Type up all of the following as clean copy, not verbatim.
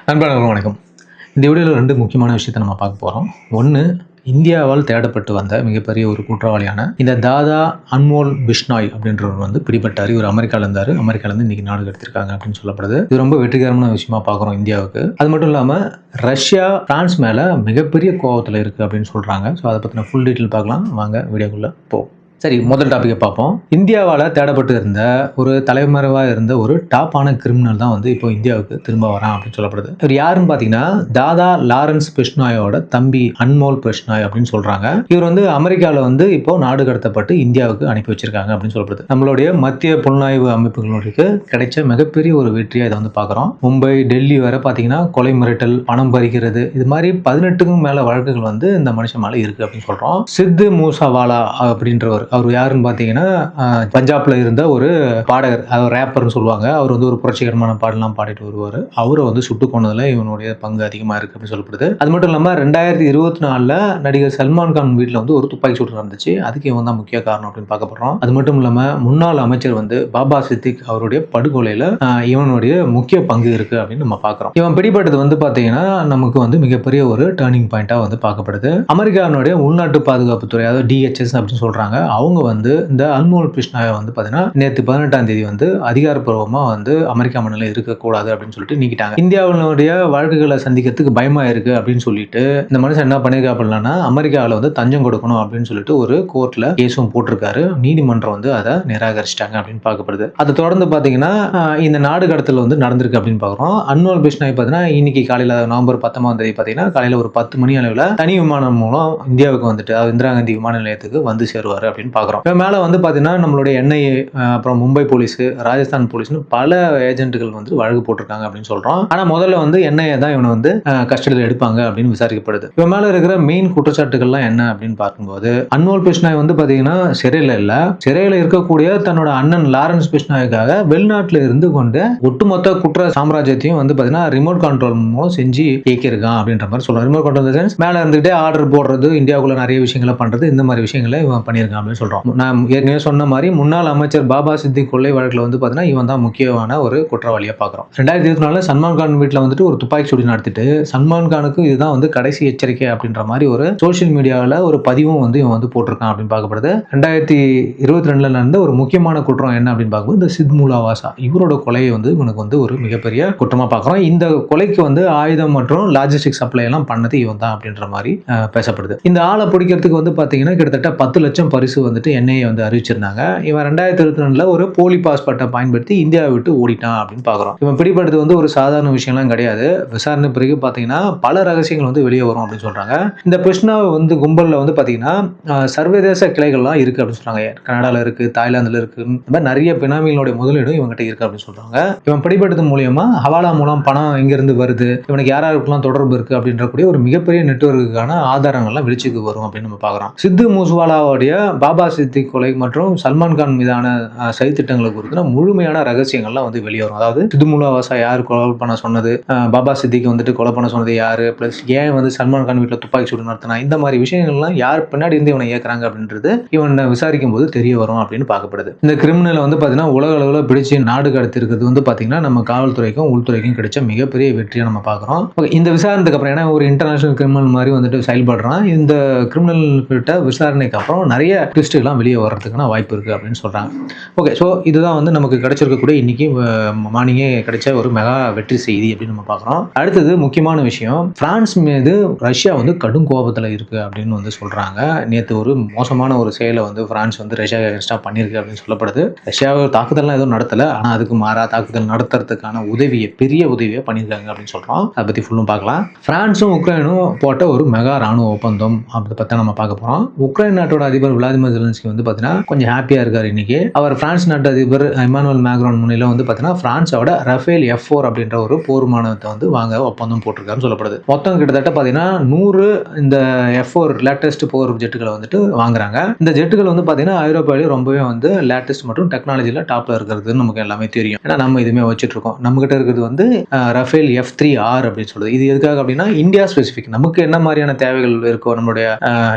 நண்பர்களுக்கு வணக்கம். இந்த வீடியோவில் 2 முக்கியமான விஷயத்த நம்ம பார்க்க போறோம். 1 இந்தியாவால் தேடப்பட்டு வந்த மிகப்பெரிய ஒரு குற்றவாளியான இந்த தாதா அன்மோல் பிஷ்னாய் அப்படின்றவர் வந்து பிடிபட்டாரு. இவர் அமெரிக்கால இருந்தாரு. அமெரிக்காலேருந்து இன்னைக்கு நாடு கடத்திருக்காங்க அப்படின்னு சொல்லப்படுது. இது ரொம்ப வெற்றிகரமான விஷயமா பார்க்குறோம் இந்தியாவுக்கு. அது மட்டும் இல்லாம ரஷ்யா, பிரான்ஸ் மேல மிகப்பெரிய கோவத்துல இருக்கு அப்படின்னு சொல்றாங்க. ஸோ அதை பத்தின ஃபுல் டீட்டெயில் பார்க்கலாம். வாங்க வீடியோக்குள்ள போவோம். சரி, முதல் டாபிக்கை பார்ப்போம். இந்தியாவால் தேடப்பட்டு இருந்த ஒரு தலைமறைவாக இருந்த ஒரு டாப்பான கிரிமினல் தான் வந்து இப்போ இந்தியாவுக்கு திரும்ப வரான் அப்படின்னு சொல்லப்படுது. இவர் யாருன்னு பார்த்தீங்கன்னா தாதா லாரன்ஸ் பிஷ்னாயோட தம்பி அன்மோல் பிஷ்னாய் அப்படின்னு சொல்றாங்க. இவர் வந்து அமெரிக்காவில் வந்து இப்போ நாடு கடத்தப்பட்டு இந்தியாவுக்கு அனுப்பி வச்சிருக்காங்க அப்படின்னு சொல்லப்படுது. நம்மளுடைய மத்திய புலனாய்வு அமைப்புகளுக்கு கிடைச்ச மிகப்பெரிய ஒரு வெற்றியாக இதை வந்து பார்க்குறோம். மும்பை, டெல்லி வரை பார்த்தீங்கன்னா கொலை மிரட்டல், பணம் பறிக்கிறது, இது மாதிரி 18க்கும் மேல வழக்குகள் வந்து இந்த மனுஷன் மேல இருக்கு அப்படின்னு சொல்றோம். சித்து மூசாவாலா அப்படின்றவர், அவர் யாருன்னு பார்த்தீங்கன்னா பஞ்சாப்ல இருந்த ஒரு பாடகர், அவர் ரேப்பர்னு சொல்லுவாங்க. அவர் வந்து ஒரு புரட்சிகரமான பாடலாம் பாடிட்டு வருவார். அவரை வந்து சுட்டு கொண்டதுல இவனுடைய பங்கு அதிகமாக இருக்கு அப்படின்னு சொல்லப்படுது. அது மட்டும் இல்லாமல் 2024ல் நடிகர் சல்மான் கான் வீட்டில் வந்து ஒரு துப்பாக்கி சூடு நடந்துச்சு. அதுக்கு இவன் தான் முக்கிய காரணம் அப்படின்னு பார்க்கப்படுறோம். அது மட்டும் இல்லாமல் முன்னாள் அமைச்சர் வந்து பாபா சித்திக் அவருடைய படுகொலையில இவனுடைய முக்கிய பங்கு இருக்கு அப்படின்னு நம்ம பார்க்குறோம். இவன் பிடிபட்டது வந்து பார்த்தீங்கன்னா நமக்கு வந்து மிகப்பெரிய ஒரு டர்னிங் பாயிண்டா வந்து பார்க்கப்படுது. அமெரிக்காவுடைய உள்நாட்டு பாதுகாப்புத்துறை, அதாவது DHS அப்படின்னு சொல்றாங்க, அவங்க வந்து இந்த அன்மோல் பிஷ்னாயை வந்து பார்த்தீங்கன்னா நேற்று 18ஆம் தேதி வந்து அதிகாரப்பூர்வமா வந்து அமெரிக்கா மண்ணில் இருக்கக்கூடாது அப்படின்னு சொல்லிட்டு நீக்கிட்டாங்க. இந்தியாவினுடைய வழக்குகளை சந்திக்கிறதுக்கு பயமா இருக்கு அப்படின்னு சொல்லிட்டு இந்த மனுஷன் என்ன பண்ணிருக்காப்புலன்னா அமெரிக்காவில் வந்து தஞ்சம் கொடுக்கணும் அப்படின்னு சொல்லிட்டு ஒரு கோர்ட்ல கேஸும் போட்டிருக்காரு. நீதிமன்றம் வந்து அதை நிராகரிச்சிட்டாங்க அப்படின்னு பார்க்கப்படுது. அதை தொடர்ந்து பார்த்தீங்கன்னா இந்த நாடு கடத்தல் வந்து நடந்திருக்கு அப்படின்னு பார்க்குறோம். அன்மோல் பிஷ்னாய் பார்த்தீங்கன்னா இன்னைக்கு காலையில் நவம்பர் 19ஆம் தேதி பார்த்தீங்கன்னா காலையில் ஒரு 10 மணி அளவில் தனி விமானம் மூலம் இந்தியாவுக்கு வந்துட்டு இந்திரா காந்தி விமான நிலையத்துக்கு வந்து சேருவார் அப்படின்னு பார்க்குறோம். மேலே வந்து பார்த்தீங்கன்னா நம்மளுடைய NIA, அப்புறம் மும்பை போலீஸ், ராஜஸ்தான் போலீஸ்னு பல ஏஜென்ட்டுகள் வந்து வழக்கு போட்டிருக்காங்க அப்படின்னு சொல்றோம். ஆனா முதல்ல வந்து NIA தான் இவனை வந்து கஸ்டடியில் எடுப்பாங்க அப்படின்னு விசாரிக்கப்படுது. இவன் மேல இருக்கிற மெயின் குற்றச்சாட்டுகள்லாம் என்ன அப்படின்னு பார்க்கும்போது அன்மோல் பிஷ்னாய் வந்து பார்த்தீங்கன்னா சிறையில் இருக்கக்கூடிய தன்னோட அண்ணன் லாரன்ஸ் பிஷ்னாய்க்காக வெளிநாட்டில் இருந்து கொண்டு ஒட்டுமொத்த குற்ற சாம்ராஜ்யத்தையும் வந்து பார்த்தீங்கன்னா ரிமோட் கண்ட்ரோல் மூலம் செஞ்சு இயக்கியிருக்கான் அப்படின்ற மாதிரி சொல்றான். ரிமோட் கண்ட்ரோல் மேல இருந்துகிட்டே ஆர்டர் போடுறது, இந்தியாவுக்குள்ள நிறைய விஷயங்களை பண்றது, இந்த மாதிரி விஷயங்களை இவன் பண்ணியிருக்கான் அப்படின்னு சொல்றோம். நான் ஏற்கனவே சொன்ன மாதிரி முன்னாள் அமைச்சர் பாபா சித்திக் கொள்ளை வழக்கில் வந்து பார்த்தீங்கன்னா இவன் தான் முக்கியமான ஒரு குற்றவாளியாக பார்க்குறோம். 2024 சல்மான் கான் வீட்டில் வந்துட்டு ஒரு துப்பாக்கி சூடு நடத்திட்டு சல்மான் கானுக்கு இதுதான் வந்து கடைசி எச்சரிக்கை அப்படின்ற மாதிரி ஒரு சோசியல் மீடியாவில் ஒரு பதிவும் வந்து இவன் வந்து போட்டிருக்கான் அப்படின்னு பார்க்கப்படுது. 2022 நடந்த ஒரு முக்கியமான குற்றம் என்ன அப்படின்னு பார்க்கும்போது இந்த சித் மூலாவாசா இவரோட கொலையை வந்து இவனுக்கு வந்து ஒரு மிகப்பெரிய குற்றமாக பார்க்குறோம். இந்த கொலைக்கு வந்து ஆயுதம் மற்றும் லாஜிஸ்டிக் சப்ளை எல்லாம் பண்ணது இவன் தான் அப்படின்ற மாதிரி பேசப்படுது. இந்த ஆளை பிடிக்கிறதுக்கு வந்து பார்த்தீங்கன்னா கிட்டத்தட்ட 10 லட்சம் பரிசு வந்துட்டு NIA வந்து அறிவிச்சிருந்தாங்க. இவன் 2022ல் ஒரு போலி பாஸ்போர்ட்டை பயன்படுத்தி இந்தியாவை விட்டு ஓடிட்டான் அப்படின்னு பார்க்குறோம். இவன் பிடிபடுறது வந்து ஒரு சாதாரண விஷயம்லாம் கிடையாது. விசாரணை பிறகு பார்த்தீங்கன்னா பல ரகசியங்கள் வந்து வெளியே வரும் அப்படின்னு சொல்றாங்க. இந்த பிஷ்னா வந்து கும்பலில் வந்து பார்த்தீங்கன்னா சர்வதேச கிளைகள்லாம் இருக்கு அப்படின்னு சொல்றாங்க. கனடால இருக்கு, தாய்லாந்துல இருக்கு, இந்த மாதிரி நிறைய பினாமிகளுடைய முதலீடும் இவங்ககிட்ட இருக்கு அப்படின்னு சொல்றாங்க. இவன் பிடிபடுறது மூலியமா ஹவாலா மூலம் பணம் எங்கிருந்து வருது, இவனுக்கு யாருக்கெல்லாம் தொடர்பு இருக்கு அப்படின்ற கூடிய ஒரு மிகப்பெரிய நெட்வொர்க்குக்கான ஆதாரங்கள்லாம் வெளிச்சுக்கு வரும் அப்படின்னு நம்ம பார்க்குறோம். சித்து மூசாவாலாவுடைய பாபா சித்திக் கொலை மற்றும் சல்மான் கான் மீதான சதித்திட்டங்களை குறித்து முழுமையான ரகசியங்கள்லாம் வந்து வெளியே வரும். அதாவது சித்து மூலாவாசா யார் கொலை பண்ண சொன்னது, பாபா சித்திக் வந்துட்டு கொலை பண்ண சொன்னது யாரு, பிளஸ் ஏன் வந்து சல்மான் கான் வீட்டில் துப்பாக்கி சூடு நடத்தினா, இந்த மாதிரி விஷயங்கள்லாம் யார் பின்னாடி இருந்து இவனை இயக்குறாங்க அப்படின்றது இவனை விசாரிக்கும் போது தெரிய வரும் அப்படின்னு பார்க்கப்படுது. இந்த கிரிமினலை வந்து பார்த்தீங்கன்னா உலக அளவில் பிடிச்சி நாடு கடத்தி இருக்கிறது வந்து பார்த்தீங்கன்னா நம்ம காவல்துறைக்கும் உள்துறைக்கும் கிடைச்ச மிகப்பெரிய வெற்றியை நம்ம பார்க்குறோம். இந்த விசாரணைக்கு அப்புறம் ஏன்னா ஒரு இன்டர்நேஷனல் கிரிமினல் மாதிரி வந்துட்டு செயல்படுறான். இந்த கிரிமினல் கிட்ட விசாரணைக்கு அப்புறம் நிறைய ட்விஸ்ட்லாம் வெளியே வர்றதுக்கான வாய்ப்பு இருக்குது அப்படின்னு சொல்கிறாங்க. ஓகே, ஸோ இதுதான் வந்து நமக்கு கிடைச்சிருக்கக்கூடிய இன்னைக்கு மார்னிங்கே கிடைச்ச ஒரு மெகா வெற்றி செய்தி அப்படின்னு நம்ம பார்க்குறோம். அடுத்தது முக்கியமான விஷயம், பிரான்ஸ் மீது ரஷ்யா வந்து கடும் கோபத்தில் இருக்குது அப்படின்னு வந்து சொல்கிறாங்க. நேற்று ஒரு மோசமான ஒரு செயலை வந்து பிரான்ஸ் வந்து ரஷ்யா எகென்ஸ்டாக பண்ணியிருக்கு அப்படின்னு சொல்லப்படுது. ரஷ்யாவை தாக்குதல்லாம் எதுவும் நடத்தலை, ஆனால் அதுக்கு மாறா தாக்குதல் நடத்துறதுக்கான பெரிய உதவியை பண்ணியிருக்காங்க அப்படின்னு சொல்கிறோம். அதை பற்றி ஃபுல்லும் பார்க்கலாம். பிரான்ஸும் உக்ரைனும் போட்ட ஒரு மெகா ராணுவ ஒப்பந்தம் அதை பற்றி நம்ம பார்க்க போகிறோம். உக்ரைன் நாட்டோட அதிபர் விளாடிமிர் ஜெலன்ஸ்கி வந்து பார்த்தீங்கன்னா கொஞ்சம் ஹாப்பியாக இருக்காரு இன்னைக்கு. அவர் பிரான்ஸ் நாட்டு அதிபர் இமானுவேல் மேக்ரான் முன்னிலையில் வந்து பார்த்தீங்கன்னா பிரான்ஸோட ரஃபேல் F4 அப்படின்ற ஒரு போர் விமானத்தை வந்து வாங்க ஒப்பந்தம் போட்டிருக்காருன்னு சொல்லப்படுது. மொத்தம் கிட்டத்தட்ட பார்த்தீங்கன்னா 100 இந்த F4 லேட்டஸ்ட் போர் ஜெட்டுகளை வந்துட்டு வாங்குறாங்க. இந்த ஜெட்டுகள் வந்து பார்த்தீங்கன்னா ஐரோப்பாவிலேயே ரொம்பவே வந்து லேட்டஸ்ட் மற்றும் டெக்னாலஜியில் டாப்ல இருக்கிறது நமக்கு எல்லாமே தெரியும். ஏன்னா நம்ம இதுவுமே வச்சுட்டு இருக்கோம். நம்ம கிட்ட இருக்கிறது வந்து ரஃபேல் F3R அப்படின்னு சொல்லுது. இது எதுக்காக அப்படின்னா இந்தியா ஸ்பெசிஃபிக் நமக்கு என்ன மாதிரியான தேவைகள் இருக்கோ, நம்மளுடைய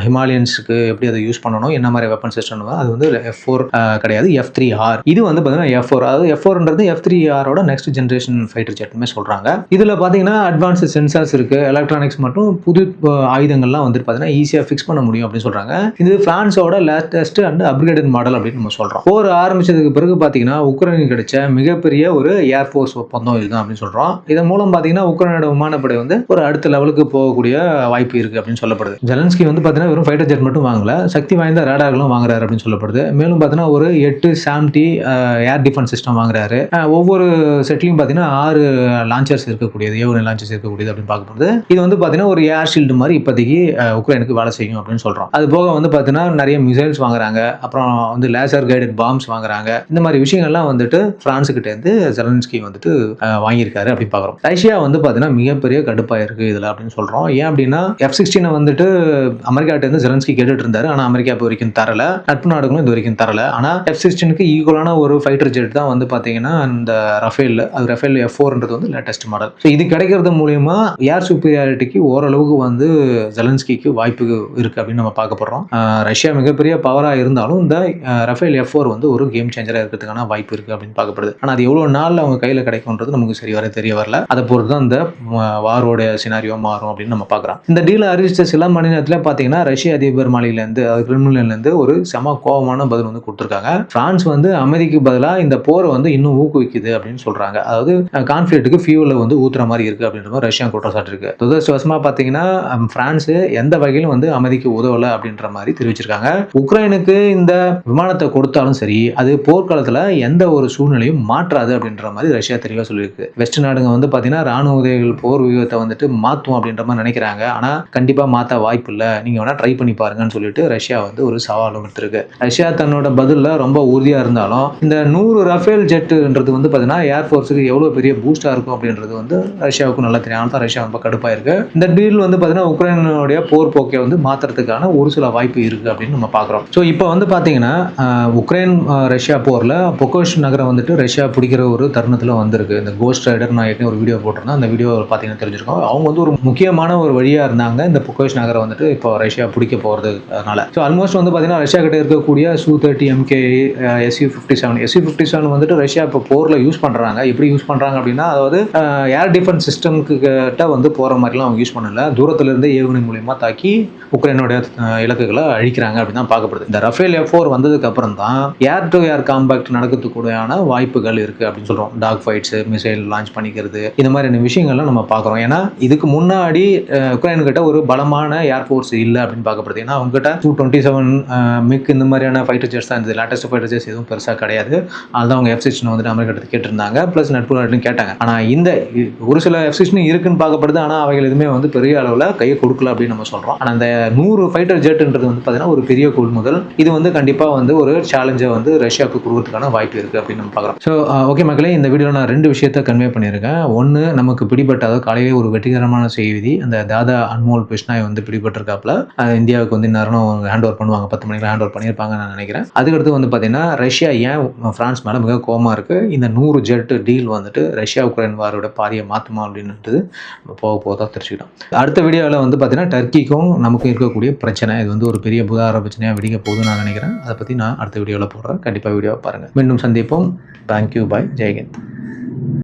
ஹிமாலயன்ஸுக்கு எப்படி அதை யூஸ் பண்ணணும், என்ன மாதிரி மாதிரி வெப்பன் சிஸ்டம். அது வந்து F4 கிடையாது, F3R. இது வந்து பார்த்தீங்கன்னா F4. அதாவது F4ன்றது F3Rோட நெக்ஸ்ட் ஜென்ரேஷன் ஃபைட்டர் ஜெட்னு சொல்றாங்க. இதுல பார்த்தீங்கன்னா அட்வான்ஸ்டு சென்சார்ஸ் இருக்கு, எலக்ட்ரானிக்ஸ் மற்றும் புது ஆயுதங்கள்லாம் வந்து பார்த்தீங்கன்னா ஈஸியாக ஃபிக்ஸ் பண்ண முடியும் அப்படின்னு சொல்றாங்க. இது பிரான்ஸோட லேட்டஸ்ட் அண்ட் அப்கிரேடட் மாடல் அப்படின்னு நம்ம சொல்றோம். போர் ஆரம்பிச்சதுக்கு பிறகு பார்த்தீங்கன்னா உக்ரைனுக்கு கிடைச்ச மிகப்பெரிய ஒரு ஏர்ஃபோர்ஸ் ஒப்பந்தம் இதுதான் அப்படின்னு சொல்றோம். இதன் மூலம் பார்த்தீங்கன்னா உக்ரைனோட விமானப்படை வந்து ஒரு அடுத்த லெவலுக்கு போகக்கூடிய வாய்ப்பு இருக்கு அப்படின்னு சொல்லப்படுது. ஜெலன்ஸ்கி வந்து பார்த்தீங்கன்னா வெறும் ஃபைட்டர் ஜெட் மட்டும் வாங்கல, சக்தி வாய்ந்த ரேடார்களும் வாங்குறாரு அப்படின்னு சொல்லப்படுது. மேலும் பார்த்தீங்கன்னா ஒரு 8 SAMP-T ஏர் டிஃபென்ஸ் சிஸ்டம் வாங்குறாரு. ஒவ்வொரு செட்லையும் பார்த்தீங்கன்னா 6 லான்ச்சர்ஸ் இருக்கக்கூடியது, ஏவுகணை லான்ச்சர்ஸ் இருக்கக்கூடியது அப்படின்னு பார்க்கும்போது இது வந்து பார்த்தீங்கன்னா ஒரு ஏர் ஷீல்டு மாதிரி இப்போதைக்கு உக்ரைனுக்கு வேலை செய்யும் அப்படின்னு சொல்றோம். அது போக வந்து பார்த்தீங்கன்னா நிறைய மிசைல்ஸ் வாங்குறாங்க, அப்புறம் வந்து லேசர் கைடட் பாம்ஸ் வாங்குறாங்க. இந்த மாதிரி விஷயங்கள்லாம் வந்துட்டு பிரான்ஸ் கிட்ட இருந்து ஜெலன்ஸ்கி வந்துட்டு வாங்கியிருக்காரு அப்படின்னு பார்க்குறோம். ரஷ்யா வந்து பார்த்தீங்கன்னா மிகப்பெரிய கடுப்பாக இருக்கு இதில் அப்படின்னு சொல்றோம். ஏன் அப்படின்னா F-16 வந்துட்டு அமெரிக்காட்ட இருந்து ஜெலன்ஸ்கி கேட்டுட்டு இருந்தாரு, ஆனால் அமெரிக்கா இப்போ வரைக்கும் தரல, நட்பு நாடுகளும் இது வரைக்கும் தரல. ஆனால் F-16க்கு ஈக்குவலான ஒரு ஃபைட்டர் ஜெட் தான் வந்து பார்த்தீங்கன்னா இந்த ரஃபேல். அது ரஃபேல் F4ன்றது வந்து லேட்டஸ்ட் மாடல். ஸோ இது கிடைக்கிறது மூலியமா ஏர் சுப்பீரியாரிட்டிக்கு ஓரளவுக்கு வந்து ஜெலன்ஸ்கிக்கு வாய்ப்பு இருக்கு அப்படின்னு நம்ம பார்க்க போறோம். ரஷ்யா மிகப்பெரிய பவராக இருந்தாலும் இந்த ரஃபேல் F4 வந்து ஒரு கேம் சேஞ்சராக இருக்கிறதுக்கான வாய்ப்பு இருக்கு அப்படின்னு பார்க்கப்படுது. ஆனால் அது எவ்வளோ நாள் அவங்க கையில் கிடைக்கும்ன்றது நமக்கு சரி வர தெரிய வரல. அதை பொறுத்து தான் இந்த வாரோட சினாரியோ மாறும் அப்படின்னு நம்ம பார்க்குறோம். இந்த டீலை அறிவிச்ச சில மணி நேரத்தில் பார்த்தீங்கன்னா ரஷ்ய அதிபர் மாளிகையிலேருந்து, கிரெம்ளின்லேருந்து ஒரு செம கோபமான பதில் வந்து கொடுத்துருக்காங்க. பிரான்ஸ் வந்து அமைதிக்கு பதிலாக இந்த போரை வந்து இன்னும் ஊக்குவிக்குது அப்படின்னு சொல்றாங்க. அதாவது கான்ஃபிளிக்ட்டுக்கு ஃபியூலை வந்து ஊத்துற மாதிரி இருக்கு அப்படின்ற மாதிரி ரஷ்யா குற்றச்சாட்டு இருக்கு. துரதிர்ஷ்டவசமா பார்த்தீங்கன்னா பிரான்ஸ் எந்த வகையிலும் வந்து அமைதிக்கு உதவல அப்படின்ற மாதிரி தெரிவிச்சிருக்காங்க. உக்ரைனுக்கு இந்த விமானத்தை கொடுத்தாலும் சரி, அது போர்க்காலத்தில் எந்த ஒரு சூழ்நிலையும் மாற்றாது அப்படின்ற மாதிரி ரஷ்யா தெளிவாக சொல்லியிருக்கு. வெஸ்ட் நாடுங்க வந்து பார்த்தீங்கன்னா ராணுவ உதவிகள் போர் வியூகத்தை வந்துட்டு மாற்றும் அப்படின்ற மாதிரி நினைக்கிறாங்க. ஆனால் கண்டிப்பாக மாற்ற வாய்ப்பு இல்லை, நீங்கள் வேணா ட்ரை பண்ணி பாருங்கன்னு சொல்லிட்டு ரஷ்யா வந்து ஒரு சவாலும் எடுத்திருக்கு. ரஷ்யா தன்னோட பதிலில் ரொம்ப உறுதியாக இருந்தாலும் இந்த 100 ரஃபேல் ஜெட்டுன்றது வந்து பார்த்தீங்கன்னா ஏர்ஃபோர்ஸுக்கு எவ்வளோ பெரிய பூஸ்டாக இருக்கும் அப்படின்றது வந்து ரஷ்யாவுக்கு நல்லா தெரியும். ஆனால் தான் ரஷ்யா ரொம்ப கடுப்பாக இருக்கு. இந்த டீல் வந்து பார்த்தீங்கன்னா உக்ரைனுடைய போர் போக்கை வந்து மாற்றுறதுக்கான ஒரு சில வாய்ப்பு இருக்கு அப்படின்னு நம்ம பார்க்குறோம். ஸோ இப்போ வந்து பார்த்தீங்கன்னா உக்ரைன் ரஷ்யா போரில் பொக்கோஷ் நகரம் வந்துட்டு ரஷ்யா பிடிக்கிற ஒரு தருணத்தில் வந்திருக்கு. இந்த கோஸ்ட் ரைடர் நான் ஏற்கனவே ஒரு வீடியோ போட்டிருந்தேன், அந்த வீடியோ பார்த்தீங்கன்னா தெரிஞ்சிருக்கோம். அவங்க வந்து ஒரு முக்கியமான ஒரு வழியாக இருந்தாங்க இந்த பொக்கோஷ் நகரம் வந்துட்டு இப்போ ரஷ்யா பிடிக்க போகிறதுனால. ஸோ ஆல்மோஸ்ட் வந்து பார்த்தீங்கன்னா ரஷ்யா கிட்ட இருக்கக்கூடிய Su-30 MK Su-57 வந்துட்டு ரஷ்யா இப்போ போரில் யூஸ் பண்ணுறாங்க. எப்படி யூஸ் பண்ணுறாங்க அப்படின்னா, அதாவது ஏர் டிஃபென்ஸ் சிஸ்டம்க்கு கிட்ட வந்து போகிற மாதிரிலாம் அவங்க யூஸ் பண்ணல, தூரத்திலிருந்து ஏவுகணை மூலியமாக தாக்கி உக்ரைனோட இலக்குகளை அழிக்கிறாங்க அப்படின்னு தான் பார்க்கப்படுது. இந்த ரஃபேல் F4 வந்ததுக்கு அப்புறம் தான் ஏர் டு ஏர் காம்பேக்ட் நடக்கிறதுக்கூடான வாய்ப்புகள் இருக்கு அப்படின்னு சொல்றோம். டாக் ஃபைட்ஸ், மிசைல் லான்ச் பண்ணிக்கிறது, இந்த மாதிரியான விஷயங்கள்லாம் நம்ம பார்க்குறோம். ஏன்னா இதுக்கு முன்னாடி உக்ரைன் கிட்ட ஒரு பலமான ஏர்ஃபோர்ஸ் இல்லை அப்படின்னு பார்க்கப்படுது. ஏன்னா அவங்க கிட்ட Su-27 மிக் இந்த மாதிரியான ஃபைட்டர் ஜெட்ஸ் தான் இருந்தது. லேட்டஸ்ட் ஃபைட்டர் ஜெட்ஸ் எதுவும் பெருசாக கிடையாது. அதுதான் அவங்க F-16 வந்துட்டு அமெரிக்கா கிட்ட கேட்டிருந்தாங்க, ப்ளஸ் நட்பு நாட்டிலும் கேட்டாங்க. ஆனால் இந்த ஒரு சில F-16 இருக்குன்னு பார்க்கப்படுது, ஆனால் அவைகள் எதுவுமே வந்து பெரிய அளவில் கையை கொடுக்கல அப்படின்னு நம்ம சொல்றோம். ஆனால் அந்த 100 ஃபைட்டர் ஜெட்ன்றது வந்து பார்த்தீங்கன்னா ஒரு பெரிய கொள்முதல். இது வந்து கண்டிப்பாக வந்து ஒரு சேலஞ்சை வந்து ரஷ்யாவுக்கு கொடுக்கறதுக்கான வாய்ப்பு இருக்கு அப்படின்னு நம்ம பார்க்குறோம். ஸோ ஓகே மக்களே, இந்த வீடியோவில் நான் 2 விஷயத்தை கன்வே பண்ணியிருக்கேன். ஒன்று, நமக்கு பிடிபட்ட, அதாவது காலையிலே ஒரு வெற்றிகரமான செய்தி, அந்த தாதா அன்மோல் பிஷ்னாய் வந்து பிடிபட்டிருக்காப்புல. இந்தியாவுக்கு வந்து நேரம் ஹேண்ட் ஓவர் பண்ணுவாங்க, 10 மணிக்கு ஹேண்ட் ஓவர் பண்ணியிருப்பாங்க நான் நினைக்கிறேன். அதுக்கடுத்து வந்து பார்த்தீங்கன்னா ரஷ்யா ஏன் பிரான்ஸ் மேலே மிக கோபமாக இருக்கு, இந்த 100 ஜெட் டீல் வந்துட்டு ரஷ்யா உக்ரைன் வாரோட பாதியை மாற்றுமா அப்படின்றது போக தான் தெரிஞ்சுக்கிட்டோம். அடுத்த வீடியோவில் வந்து பார்த்தீங்கன்னா டர்க்கிக்கும் நமக்கும் இருக்கக்கூடிய பிரச்சனை, இது வந்து ஒரு பெரிய புதார பிரச்சனையாக வெடிக்க போகுதுன்னு நான் நினைக்கிறேன். அதை பற்றி நான் அடுத்த வீடியோவில் போடுறேன். கண்டிப்பாக வீடியோவை பாருங்கள். மீண்டும் சந்திப்போம். தேங்க்யூ, பாய், ஜெய்ஹிந்த்.